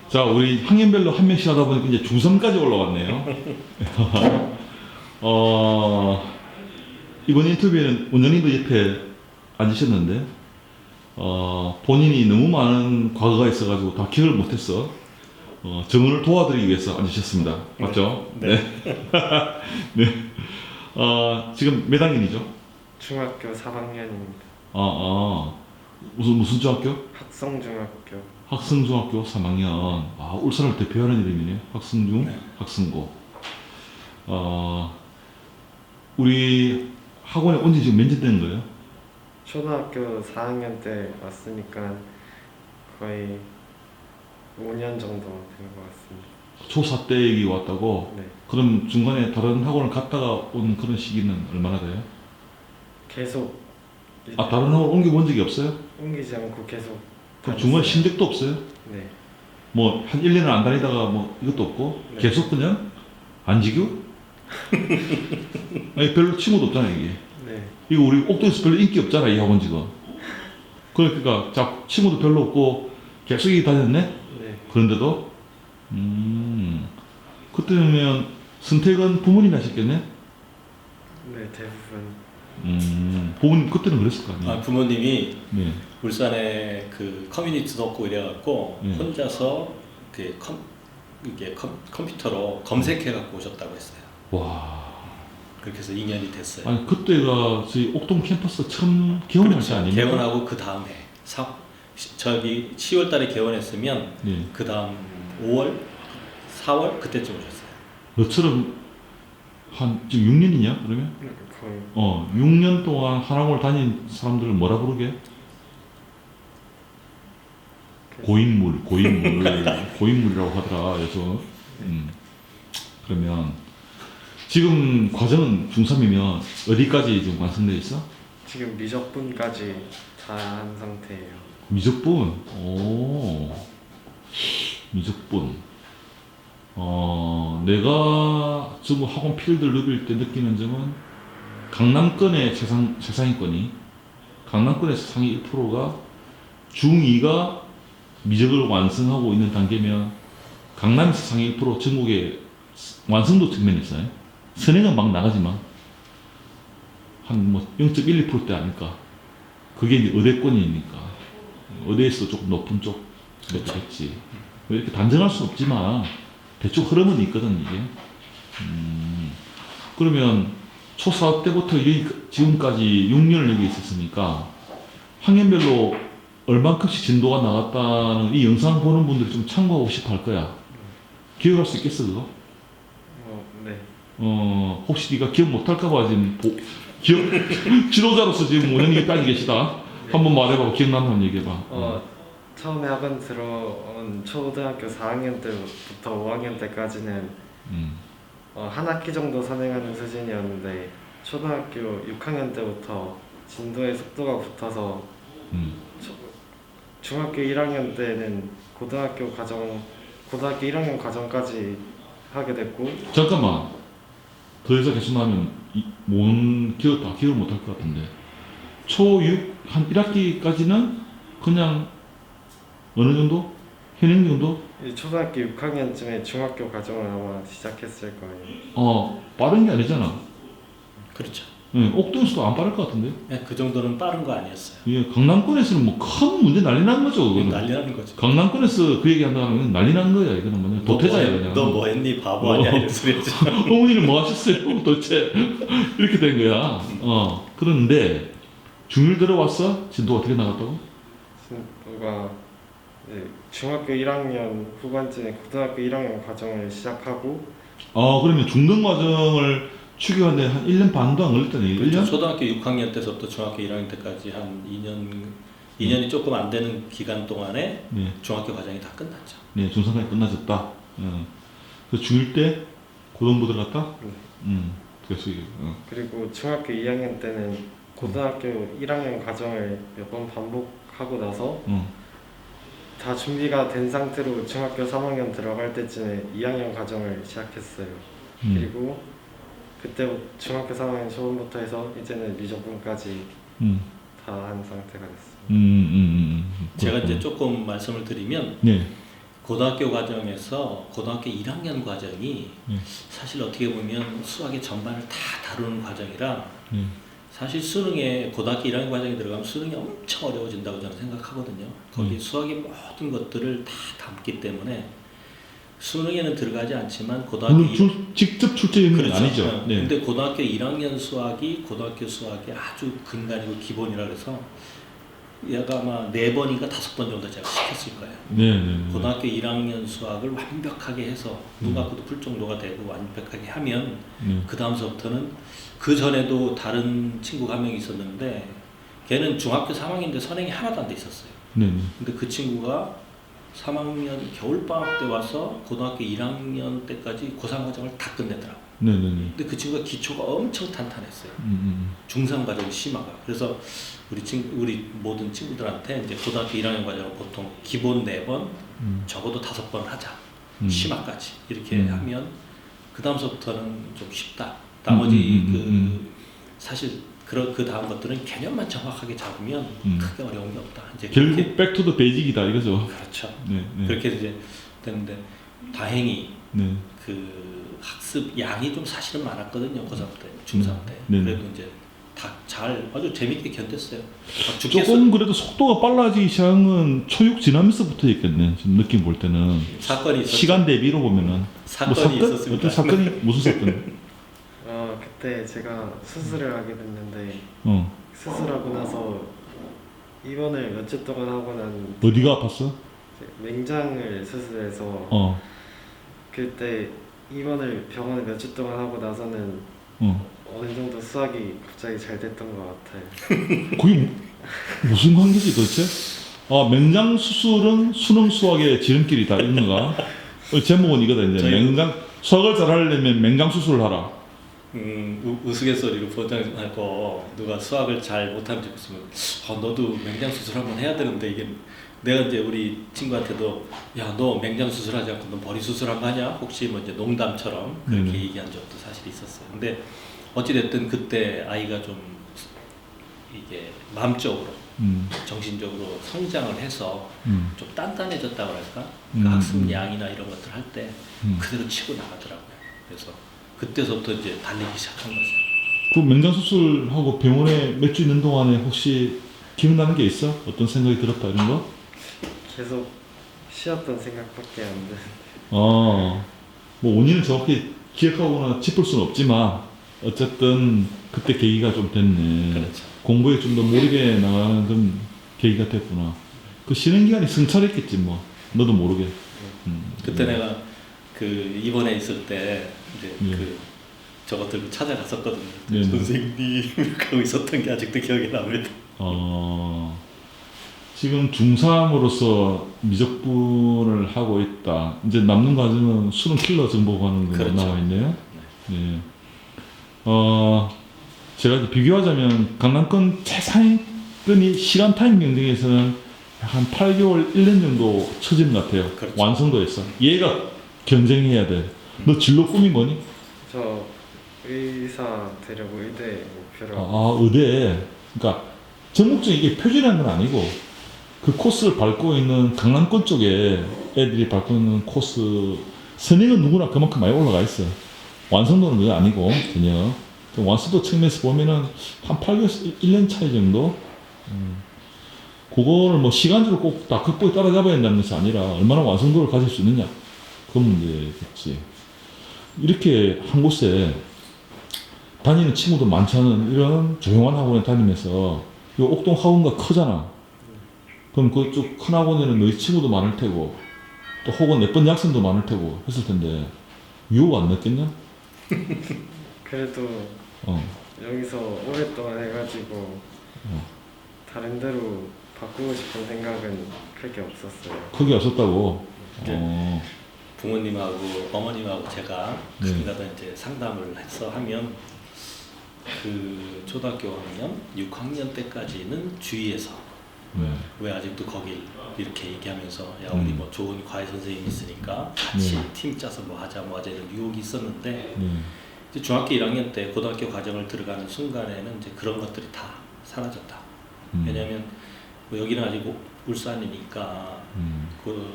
자, 우리 학년별로 한 명씩 하다 보니까 이제 중3까지 올라왔네요. 이번 인터뷰에는 원장님도 옆에 앉으셨는데, 본인이 너무 많은 과거가 있어가지고 다 기억을 못했어. 정언을 도와드리기 위해서 앉으셨습니다. 맞죠? 네. 네. 지금 몇 학년이죠? 중학교 3학년입니다. 무슨 중학교? 학성중학교. 학성중학교 3학년. 울산을 대표하는 이름이네요. 학성중, 네. 학성고. 우리 학원에 온 지 지금 몇 년 된 거예요? 초등학교 4학년 때 왔으니까 거의 5년 정도 된 것 같습니다. 초4 때 여기 왔다고? 네. 그럼 중간에 다른 학원을 갔다가 온 그런 시기는 얼마나 돼요? 계속 다른 학원 옮겨본 적이 없어요? 옮기지 않고 계속 그럼 중간에 다녔어요. 쉰 적도 없어요? 네. 뭐 한 1년을 안 다니다가 뭐 이것도 없고? 네. 계속 그냥? 안지교? 아니 별로 친구도 없잖아 이게. 네. 이거 우리 옥도에서 별로 인기 없잖아 이 학원 지금. 그러니까 친구도 별로 없고 계속 여기 다녔네? 네. 그런데도? 그때면 선택은 부모님이 하셨겠네? 네, 대부분. 부모님 그때는 그랬을 거 아니에요? 부모님이 네. 울산에 그 커뮤니티도 없고 이래갖고 혼자서 이게 컴퓨터로 검색해갖고 오셨다고 했어요. 와. 그렇게 해서 2년이 됐어요. 아니 그때가 저희 옥동 캠퍼스 처음 개원할 때 아닙니까? 개원하고 그 다음 해 10월달에 개원했으면 네. 그 다음 5월, 4월 그때쯤 오셨어요. 너처럼 한 지금 6년이냐 그러면? 거의 6년 동안 한 학원을 다닌 사람들을 뭐라 부르게? 고인물이라고 하더라. 그래서 그러면 지금 과정은 중3이면 어디까지 지금 완성되어 있어? 지금 미적분까지 다 한 상태예요. 미적분. 오. 미적분. 내가 지금 학원 필드를 누빌 때 느끼는 점은 강남권의 최상위권이 강남권에서 상위 1%가 중2가 미적을 완성하고 있는 단계면 강남에서 상위 1% 전국의 완성도 측면이 있어요. 선행은 막 나가지만 한 뭐 0.1, 2%대 아닐까. 그게 이제 의대권이니까 의대에서 조금 높은 쪽 그렇지. 이렇게 단정할 수는 없지만 대충 흐름은 있거든 이게. 그러면 초4 때부터 지금까지 6년을 여기 있었으니까 학년별로 얼만큼씩 진도가 나갔다는 이 영상 보는 분들이 좀 참고하고 싶어 할 거야. 기억할 수 있겠어 그거? 네. 혹시 네가 기억 못할까봐 지금 기억 지도자로서 지금 원장님이 따지 계시다. 한번 말해봐. 기억나는 얘기해봐. 처음에 학원 들어온 초등학교 4학년 때부터 5학년 때까지는 한 학기 정도 선행하는 수준이었는데 초등학교 6학년 때부터 진도의 속도가 붙어서 중학교 1학년 때는 고등학교 1학년 과정까지 하게 됐고. 잠깐만. 더 이상 계속 나면 기억을 못 할 것 같은데 초6 한 1학기까지는 그냥 어느 정도? 현행 정도? 초등학교 6학년쯤에 중학교 과정을 아마 시작했을 거예요. 빠른 게 아니잖아. 그렇죠. 옥동에서도 안 빠를 것 같은데? 네, 그 정도는 빠른 거 아니었어요. 예, 강남권에서는 뭐 큰 문제 난리 난 거죠. 그거는. 난리 나는 거죠. 강남권에서 그 얘기 한다면 난리 난 거야. 이거는 뭐냐. 도태자야 그냥. 너 뭐 했니? 바보 아니야? 이런 소리죠. 어머니는 뭐 하셨어요? 도대체 이렇게 된 거야. 그런데 중1 들어왔어? 진도 어떻게 나갔다고? 진도가 중학교 1학년 후반쯤에 고등학교 1학년 과정을 시작하고. 그러면 중등 과정을 추구하는데 한 1년 반도 안 걸렸다는 얘기. 1년? 초등학교 6학년 때서부터 중학교 1학년 때까지 한 2년이 조금 안 되는 기간 동안에 네. 중학교 과정이 다 끝났죠. 네, 중상까지 끝나졌다. 그래서 중1 때 고등부 들어갔다? 그래서 이게. 그리고 중학교 2학년 때는 고등학교 1학년 과정을 몇 번 반복하고 나서 다 준비가 된 상태로 중학교 3학년 들어갈 때쯤에 2학년 과정을 시작했어요. 그리고 그때 중학교 3학년 초반부터 해서 이제는 미적분까지 다 한 상태가 됐어요. 제가 이제 조금 말씀을 드리면 네. 고등학교 과정에서 고등학교 1학년 과정이 예. 사실 어떻게 보면 수학의 전반을 다 다루는 과정이라 예. 사실 수능에 고등학교 1학년 과정에 들어가면 수능이 엄청 어려워진다고 저는 생각하거든요. 거기 수학의 모든 것들을 다 담기 때문에 수능에는 들어가지 않지만 고등학교 물론 직접 출제는 그렇죠. 아니죠. 네. 근데 고등학교 1학년 수학이 고등학교 수학의 아주 근간이고 기본이라 그래서 얘가 아마 4번인가 5번 정도 제가 시켰을 거예요. 네. 고등학교 1학년 수학을 완벽하게 해서 눈 감고도 풀 정도가 되고 완벽하게 하면 네. 그 다음서부터는 그 전에도 다른 친구가 한 명 있었는데 걔는 중학교 3학년인데 선행이 하나도 안 돼 있었어요. 네. 근데 그 친구가 3학년 겨울방학 때 와서 고등학교 1학년 때까지 고3 과정을 다 끝내더라고요. 네. 근데 그 친구가 기초가 엄청 탄탄했어요. 중3 과정이 심하가. 그래서 우리 모든 친구들한테 이제 고등학교 1학년 과정은 보통 기본 4번, 적어도 5번 하자. 심화까지 이렇게 하면 그 다음서부터는 좀 쉽다. 나머지 사실 그 다음 것들은 개념만 정확하게 잡으면 크게 어려운 게 없다. 이제 결국 백투더 베이직이다 이거죠. 그렇죠. 네. 그렇게 이제 되는데 다행히 네. 그 학습 양이 좀 사실은 많았거든요. 고3 때, 중3 때. 네. 그래도 이제 다 잘 아주 재밌게 견뎠어요. 조금 그래도 속도가 빨라지기 시작한 건 초육 지나면서부터 있겠네. 지금 느낌 볼 때는 사건이 있었죠. 시간 대비로 보면은 사건이 있었습니다. 어떤 사건이 무슨 사건? 그때 제가 수술을 하게 됐는데 어. 수술하고 나서 입원을 몇 주 동안 하고 난 어디가 아팠어? 맹장을 수술해서 어. 그때 입원을 병원에 몇 주 동안 하고 나서는 어느 정도 수학이 갑자기 잘 됐던 것 같아요. 그게 무슨 관계지 도대체? 맹장 수술은 수능 수학의 지름길이다 이런 거가 제목은 이거다 이제. 맹장 수학을 잘하려면 맹장 수술을 하라. 우스갯소리로 포장하고 누가 수학을 잘 못하는 적 있으면 너도 맹장 수술 한번 해야 되는데 이게 내가 이제 우리 친구한테도 야 너 맹장 수술하지 않고 너 머리 수술한 거 아니야? 혹시 뭐 이제 농담처럼 그렇게 얘기한 적도 사실 있었어요. 근데 어찌 됐든 그때 아이가 좀 이게 마음적으로 정신적으로 성장을 해서 좀 단단해졌다고 할까? 그 학습 양이나 이런 것들 할 때 그대로 치고 나가더라고요. 그래서 그때서부터 이제 달리기 시작한 거죠. 그 맹장 수술하고 병원에 몇 주 있는 동안에 혹시 기억나는 게 있어? 어떤 생각이 들었다 이런 거? 계속 쉬었던 생각밖에 안 돼. 뭐 원인을 정확히 기억하거나 짚을 수는 없지만 어쨌든 그때 계기가 좀 됐네. 그렇죠. 공부에 좀 더 몰입해 나가는 그런 계기가 됐구나. 그 쉬는 기간이 승찰했겠지 뭐. 너도 모르게. 그때 내가 그 입원해 있을 때 이제 그 저것들 찾아갔었거든요. 네. 선생님 하고 있었던 게 아직도 기억이 납니다. 지금 중3으로서 미적분을 하고 있다. 이제 남는 과정은 수능 킬러 정보가는 거 그렇죠. 나와 있네요. 네. 제가 이제 비교하자면 강남권 최상위권이 시간 타임 경쟁에서는 한 8개월, 1년 정도 처진 것 같아요. 그렇죠. 완성도에서. 얘가 경쟁해야 돼. 너 진로 꿈이 뭐니? 저 의사 되려고 의대 목표로. 의대. 그러니까 전국적인 이게 표준화는 건 아니고 그 코스를 밟고 있는 강남권 쪽에 애들이 밟고 있는 코스 선행은 누구나 그만큼 많이 올라가 있어. 완성도는 그게 아니고 전혀. 완성도 측면에서 보면은 한 8개월, 1년 차이 정도? 그거를 뭐 시간적으로 꼭 다 극복에 따라잡아야 된다는 것이 아니라 얼마나 완성도를 가질 수 있느냐. 그 문제겠지. 이렇게 한 곳에 다니는 친구도 많지 않은 이런 조용한 학원에 다니면서 이 옥동 학원가 크잖아. 그럼 그쪽 큰 학원에는 너희 친구도 많을 테고 또 혹은 예쁜 학생도 많을 테고 했을 텐데 유혹 안 느꼈냐? 그래도 여기서 오랫동안 해가지고 다른 데로 바꾸고 싶은 생각은 크게 없었어요. 크게 없었다고? 부모님하고 어머님하고 제가 가끔가다 이제 상담을 해서 하면 그 초등학교 5학년, 6학년 때까지는 주위에서 왜 아직도 거길 이렇게 얘기하면서 야 우리 뭐 좋은 과외 선생님이 있으니까 같이 팀 짜서 뭐 하자 이런 유혹이 있었는데 이제 중학교 1학년 때 고등학교 과정을 들어가는 순간에는 이제 그런 것들이 다 사라졌다. 왜냐하면 뭐 여기는 아직 울산이니까 그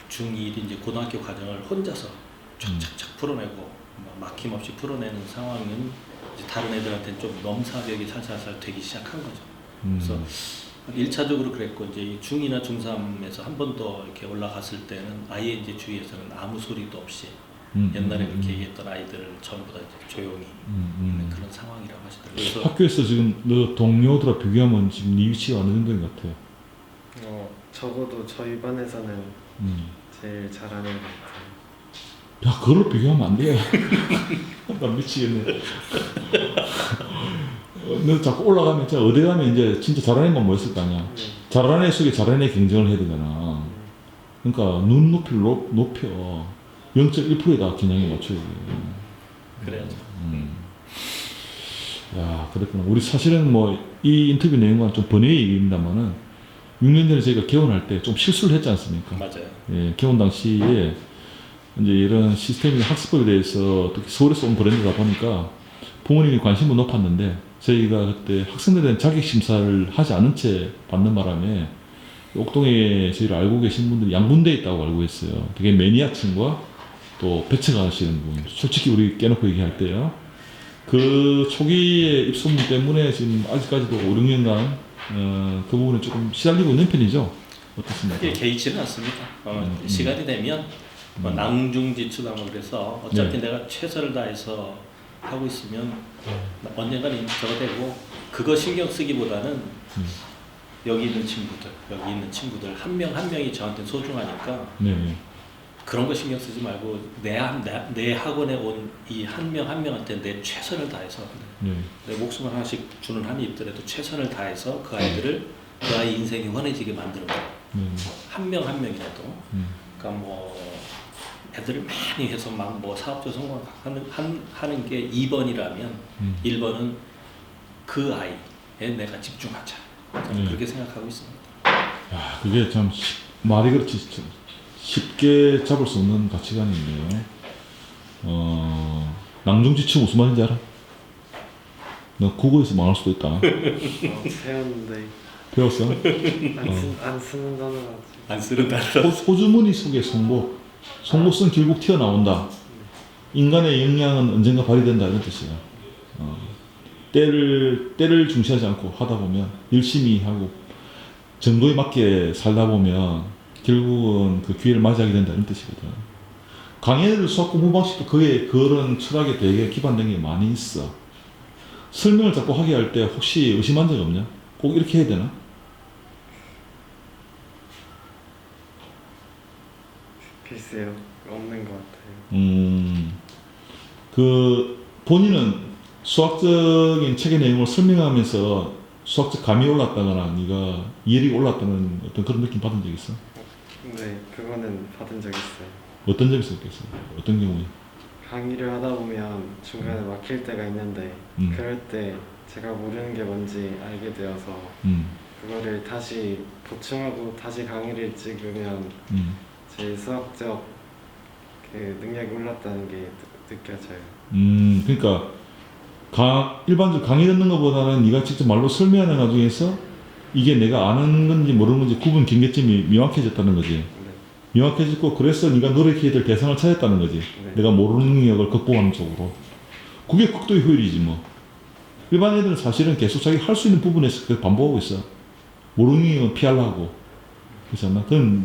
중2 이제 고등학교 과정을 혼자서 촥촥촥 풀어내고 막힘없이 풀어내는 상황은 이제 다른 애들한테는 좀 넘사벽이 살살살 되기 시작한 거죠. 그래서 1차적으로 그랬고 이제 중2나 중3에서 한 번 더 이렇게 올라갔을 때는 아예 이제 주위에서는 아무 소리도 없이 옛날에 그렇게 얘기했던 아이들을 전부 다 이제 조용히 있는 그런 상황이라고 하시더라고요. 그래서 학교에서 지금 너 동료들과 비교하면 지금 네 위치가 어느 정도인 것 같아? 적어도 저희 반에서는 제일 잘하는 것 같아요. 야, 그걸로 비교하면 안 돼. 나 미치겠네. 너 자꾸 올라가면 진짜 어디 가면 이제 진짜 잘하는 애만 뭐 있을 거 아니야. 잘하는 애 속에 잘하는 애 경쟁을 해야 되잖아. 그러니까 눈높이를 높여 0.1%에다 겨냥에 맞춰야 돼. 그래야죠. 야, 그랬구나. 우리 사실은 뭐 이 인터뷰 내용과는 좀 번외의 얘기입니다만은 6년 전에 저희가 개원할 때 좀 실수를 했지 않습니까? 맞아요. 예, 개원 당시에 이제 이런 시스템이 학습법에 대해서 특히 서울에서 온 브랜드다 보니까 부모님이 관심은 높았는데 저희가 그때 학생들에 대한 자격심사를 하지 않은 채 받는 바람에 옥동에 저희를 알고 계신 분들이 양분되어 있다고 알고 있어요. 되게 매니아층과 또 배척하시는 분. 솔직히 우리 깨놓고 얘기할 때요. 그 초기의 입소문 때문에 지금 아직까지도 5, 6년간 그 부분에 조금 시달리고 있는 편이죠. 어떻습니까? 크게 개의치는 않습니다. 시간이 되면 낭중지추라고 그래서 어차피 내가 최선을 다해서 하고 있으면 언젠가는 저거 되고 그거 신경 쓰기보다는 여기 있는 친구들 한 명 한 명이 저한테 소중하니까 네. 그런 거 신경 쓰지 말고 내 학원에 온 이 한 명 한 명한테 내 최선을 다해서 네. 내 목숨을 하나씩 주는 한이 있더라도 최선을 다해서 그 아이들을 그 아이 인생이 환해지게 만드는 거예요. 한 명 한 명이라도. 그러니까 뭐 애들을 많이 해서 막 뭐 사업적 성공하는 게 2번이라면 1번은 그 아이에 내가 집중하자. 저는 그렇게 생각하고 있습니다. 야, 그게 참 말이 그렇지 쉽게 잡을 수 없는 가치관이 있네요. 낭중지추 무슨 말인지 알아? 너 국어에서 망할 수도 있다. 배웠는데 배웠어? 안 쓰는 단어가 안 쓰는 단어. 호주머니 속의 송곳은 결국 튀어나온다. 인간의 역량은 언젠가 발휘된다 이런 뜻이야. 때를 중시하지 않고 하다 보면 열심히 하고 정도에 맞게 살다 보면 결국은 그 기회를 맞이하게 된다 이런 뜻이거든. 강의를 수학 공부 방식도 그런 철학에 되게 기반된 게 많이 있어. 설명을 자꾸 하게 할 때 혹시 의심한 적 없냐? 꼭 이렇게 해야 되나? 글쎄요, 없는 것 같아요. 그 본인은 수학적인 책의 내용을 설명하면서 수학적 감이 올랐다거나 네가 이해력이 올랐다는 어떤 그런 느낌 받은 적 있어? 네, 그거는 받은 적 있어요. 어떤 점에서 느꼈어? 어떤 경우에? 강의를 하다 보면 중간에 막힐 때가 있는데 그럴 때 제가 모르는 게 뭔지 알게 되어서 그거를 다시 보충하고 다시 강의를 찍으면 제 수학적 그 능력이 올랐다는 게 느껴져요. 그러니까 일반적으로 강의 듣는 것보다는 네가 직접 말로 설명하는 과정에서 이게 내가 아는 건지 모르는 건지 구분 경계점이 명확해졌다는 거지. 네. 명확해졌고 그래서 네가 노력해야 될 대상을 찾았다는 거지. 네. 내가 모르는 능력을 극복하는 쪽으로. 그게 극도의 효율이지 뭐. 일반 애들은 사실은 계속 자기 할 수 있는 부분에서 계속 반복하고 있어. 모르는 능력은 피하려고. 그렇지 않나? 그럼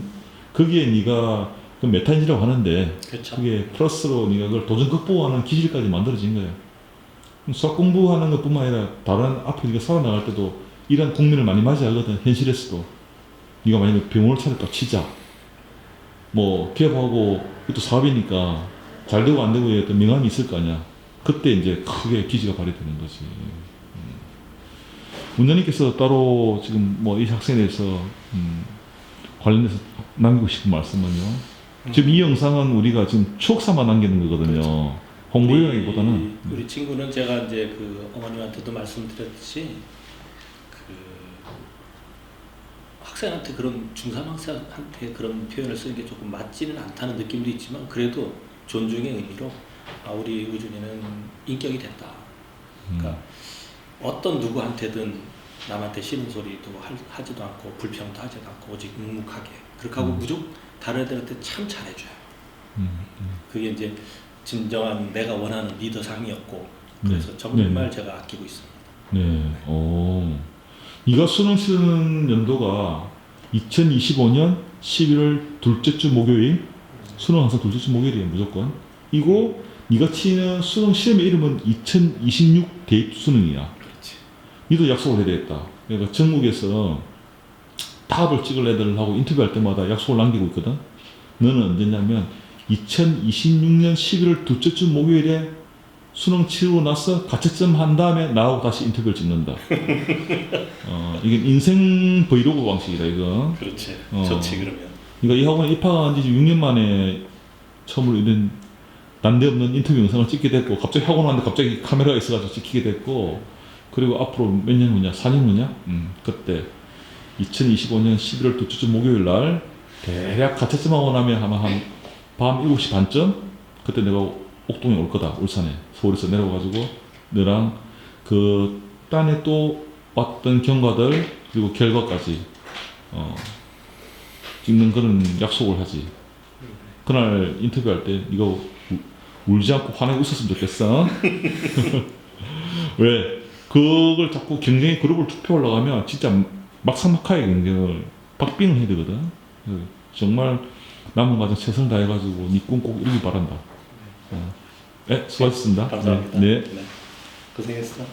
거기에 네가 그 메타인지라고 하는데 그렇죠. 그게 플러스로 네가 그걸 도전 극복하는 기질까지 만들어진 거야. 수학 공부하는 것뿐만 아니라 다른 앞에 네가 살아나갈 때도 이런 국민을 많이 맞이하거든. 현실에서도 네가 만약에 병원을 차렸다 치자. 뭐 기업하고 또 사업이니까 잘 되고 안 되고의 어떤 명함이 있을 거 아니야. 그때 이제 크게 기지가 발휘되는 거지. 원장님께서 따로 지금 뭐 이 학생에 대해서 관련해서 남기고 싶은 말씀은요. 지금 이 영상은 우리가 지금 추억 삼아 남기는 거거든요. 그렇죠. 홍보용이보다는 우리 친구는 제가 이제 그 어머님한테도 말씀드렸듯이 그 학생한테 그런 중3 학생한테 그런 표현을 쓰는 게 조금 맞지는 않다는 느낌도 있지만 그래도 존중의 의미로 우리 의준이는 인격이 됐다. 그러니까 어떤 누구한테든 남한테 싫은 소리도 하지도 않고 불평도 하지도 않고 오직 묵묵하게 그렇게 하고 다른 애들한테 참 잘해줘요. 그게 이제 진정한 내가 원하는 리더상이었고 그래서 정말 제가 아끼고 있습니다. 네. 네가 수능 치는 연도가 2025년 11월 둘째 주 목요일. 수능 항상 둘째 주 목요일이에요, 무조건. 이거 네가 치는 수능 시험의 이름은 2026 대입 수능이야. 그렇지. 니도 약속을 해야 되겠다. 그러니까 전국에서 답을 찍을 애들하고 인터뷰할 때마다 약속을 남기고 있거든. 너는 언제냐면 2026년 11월 둘째 주 목요일에 수능 치르고 나서 가채점 한 다음에 나하고 다시 인터뷰를 찍는다. 이게 인생 브이로그 방식이다, 이거. 그렇지. 좋지, 그러면. 그러니까 이 학원에 입학한 지 6년 만에 처음으로 이런 난데없는 인터뷰 영상을 찍게 됐고, 갑자기 학원 왔는데 갑자기 카메라가 있어가지고 찍히게 됐고, 그리고 앞으로 몇 년 후냐? 4년 후냐? 그때 2025년 11월 둘째 주 목요일 날 대략 가채점하고 나면 아마 한 밤 7시 반쯤 그때 내가 옥동에 올 거다. 울산에. 서울에서 내려와가지고 너랑 그 딴에 또 왔던 경과들 그리고 결과까지 찍는 그런 약속을 하지. 그날 인터뷰할 때 이거 울지 않고 환하게 웃었으면 좋겠어. 왜? 그걸 자꾸 경쟁의 그룹을 투표하려고 하면 진짜 막상막하게 경쟁을 박빙을 해야 되거든. 정말 남은 과정 최선을 다해가지고 네 꿈 꼭 이루길 바란다. 네, 수고하셨습니다. 감사합니다. 네. 고생했어.